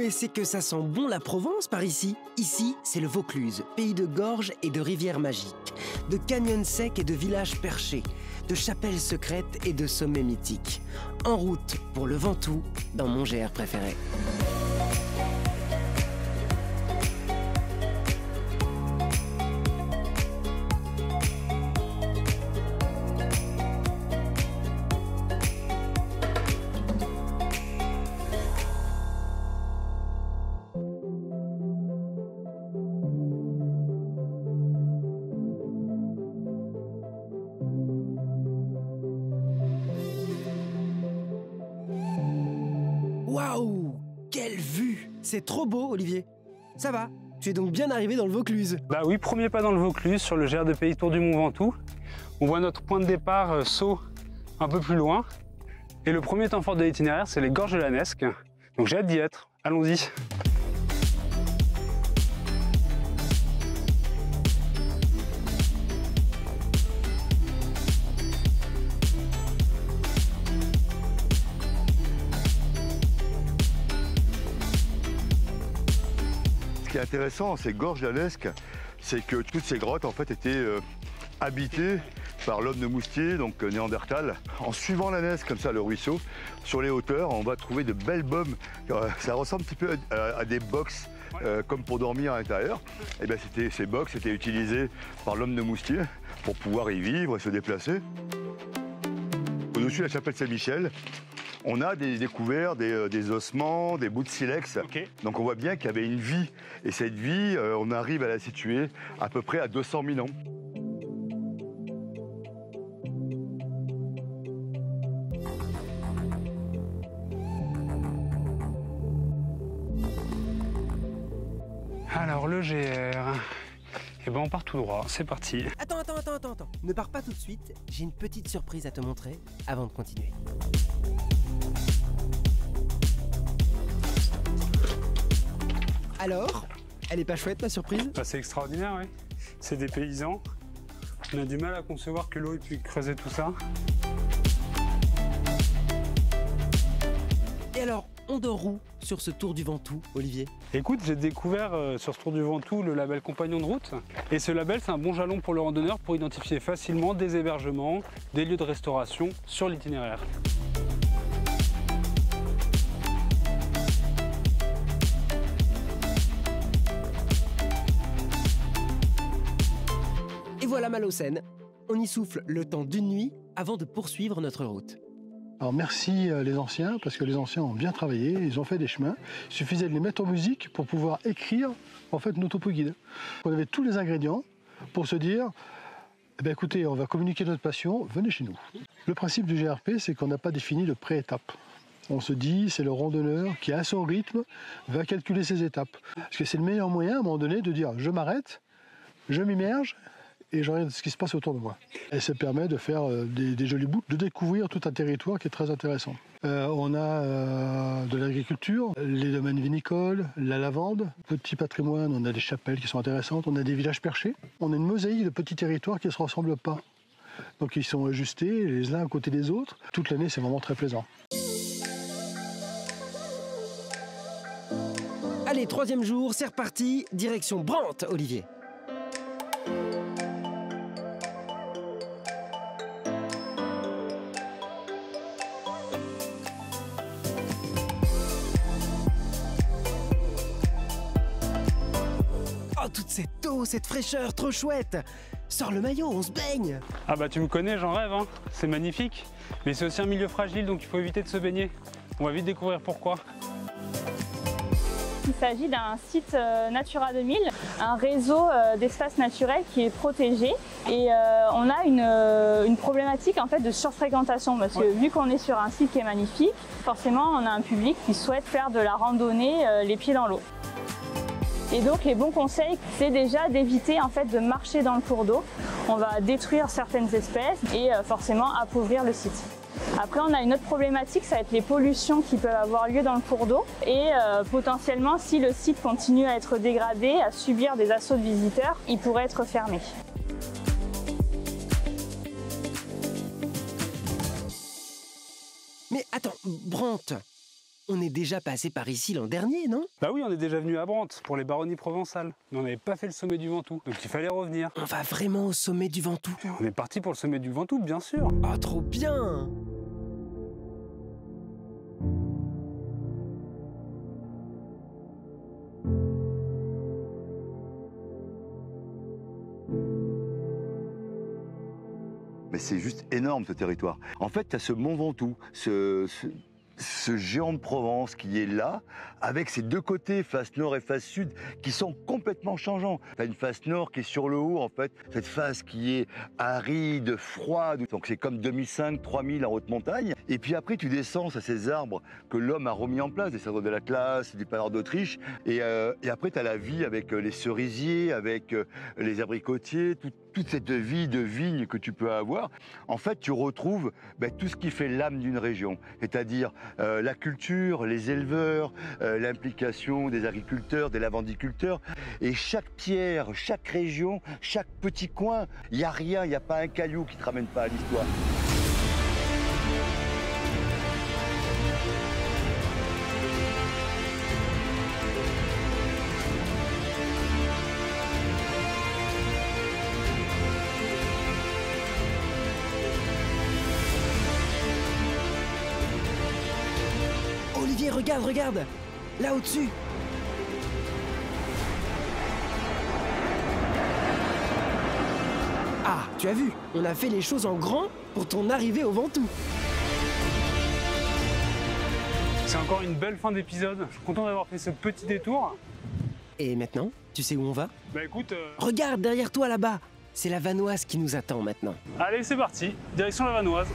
mais c'est que ça sent bon la Provence par ici. Ici, c'est le Vaucluse, pays de gorges et de rivières magiques, de canyons secs et de villages perchés, de chapelles secrètes et de sommets mythiques. En route pour le Ventoux, dans mon GR préféré. Waouh! Quelle vue! C'est trop beau, Olivier. Ça va, tu es donc bien arrivé dans le Vaucluse. Bah oui, premier pas dans le Vaucluse, sur le GR de Pays Tour du Mont Ventoux. On voit notre point de départ, Sceaux, un peu plus loin. Et le premier temps fort de l'itinéraire, c'est les gorges de la Nesque. Donc j'ai hâte d'y être. Allons-y. Ce qui est intéressant dans ces gorges de la Nesque, c'est que toutes ces grottes en fait étaient habitées par l'homme de Moustier, donc Néandertal. En suivant la Nesque, comme ça, le ruisseau, sur les hauteurs, on va trouver de belles baumes. Ça ressemble un petit peu à des box comme pour dormir à l'intérieur. Et bien ces box étaient utilisées par l'homme de Moustier pour pouvoir y vivre et se déplacer. Au-dessus de la chapelle Saint-Michel, on a découvert des ossements, des bouts de silex. Okay. Donc on voit bien qu'il y avait une vie. Et cette vie, on arrive à la situer à peu près à 200 000 ans. Alors le GR, et ben on part tout droit, c'est parti. Attends. Ne pars pas tout de suite, j'ai une petite surprise à te montrer avant de continuer. Alors, elle est pas chouette la surprise? Bah, c'est extraordinaire, oui. C'est des paysans. On a du mal à concevoir que l'eau ait pu creuser tout ça. Et alors, on dort où sur ce tour du Ventoux, Olivier? Écoute, j'ai découvert sur ce tour du Ventoux le label Compagnon de route. Et ce label, c'est un bon jalon pour le randonneur pour identifier facilement des hébergements, des lieux de restauration sur l'itinéraire. Et voilà Malocène. On y souffle le temps d'une nuit avant de poursuivre notre route. Alors merci les anciens, parce que les anciens ont bien travaillé, ils ont fait des chemins. Il suffisait de les mettre en musique pour pouvoir écrire en fait nos topo guides. On avait tous les ingrédients pour se dire, eh bien, écoutez, on va communiquer notre passion, venez chez nous. Le principe du GRP, c'est qu'on n'a pas défini de pré-étape. On se dit, c'est le randonneur qui, à son rythme, va calculer ses étapes. Parce que c'est le meilleur moyen, à un moment donné, de dire, je m'arrête, je m'immerge, et je regarde ce qui se passe autour de moi. Et ça permet de faire des jolis bouts, de découvrir tout un territoire qui est très intéressant. On a de l'agriculture, les domaines vinicoles, la lavande, petit patrimoine, on a des chapelles qui sont intéressantes, on a des villages perchés. On a une mosaïque de petits territoires qui ne se ressemblent pas. Donc ils sont ajustés les uns à côté des autres. Toute l'année, c'est vraiment très plaisant. Allez, troisième jour, c'est reparti, direction Brantes, Olivier. Oh, toute cette eau, cette fraîcheur, trop chouette! Sors le maillot, on se baigne! Ah bah tu me connais, j'en rêve, hein. C'est magnifique. Mais c'est aussi un milieu fragile, donc il faut éviter de se baigner. On va vite découvrir pourquoi. Il s'agit d'un site Natura 2000, un réseau d'espaces naturels qui est protégé. Et on a une problématique en fait de surfréquentation parce que vu qu'on est sur un site qui est magnifique, forcément on a un public qui souhaite faire de la randonnée les pieds dans l'eau. Et donc les bons conseils, c'est déjà d'éviter en fait de marcher dans le cours d'eau. On va détruire certaines espèces et forcément appauvrir le site. Après, on a une autre problématique, ça va être les pollutions qui peuvent avoir lieu dans le cours d'eau. Et potentiellement, si le site continue à être dégradé, à subir des assauts de visiteurs, il pourrait être fermé. Mais attends, Brantes, On est déjà passé par ici l'an dernier, non? Bah oui, on est déjà venu à Brantes pour les baronnies provençales. Mais on n'avait pas fait le sommet du Ventoux, donc il fallait revenir. On va vraiment au sommet du Ventoux? On est parti pour le sommet du Ventoux, bien sûr. Oh, trop bien! Mais c'est juste énorme ce territoire. En fait, tu as ce Mont Ventoux, ce géant de Provence qui est là, avec ses deux côtés, face nord et face sud, qui sont complètement changeants. Tu as une face nord qui est sur le haut, en fait, cette face qui est aride, froide, donc c'est comme 2005-3000 en haute montagne. Et puis après, tu descends à ces arbres que l'homme a remis en place, des cèdres de l'Atlas, des pallards d'Autriche. Et après, tu as la vie avec les cerisiers, avec les abricotiers, toute cette vie de vigne que tu peux avoir. En fait, tu retrouves tout ce qui fait l'âme d'une région, c'est-à-dire la culture, les éleveurs, l'implication des agriculteurs, des lavandiculteurs. Et chaque pierre, chaque région, chaque petit coin, il n'y a rien, il n'y a pas un caillou qui ne te ramène pas à l'histoire. Olivier, regarde! Là au-dessus! Ah, tu as vu, on a fait les choses en grand pour ton arrivée au Ventoux. C'est encore une belle fin d'épisode. Je suis content d'avoir fait ce petit détour. Et maintenant, tu sais où on va? Bah écoute... Regarde derrière toi là-bas! C'est la Vanoise qui nous attend maintenant. Allez, c'est parti. Direction la Vanoise.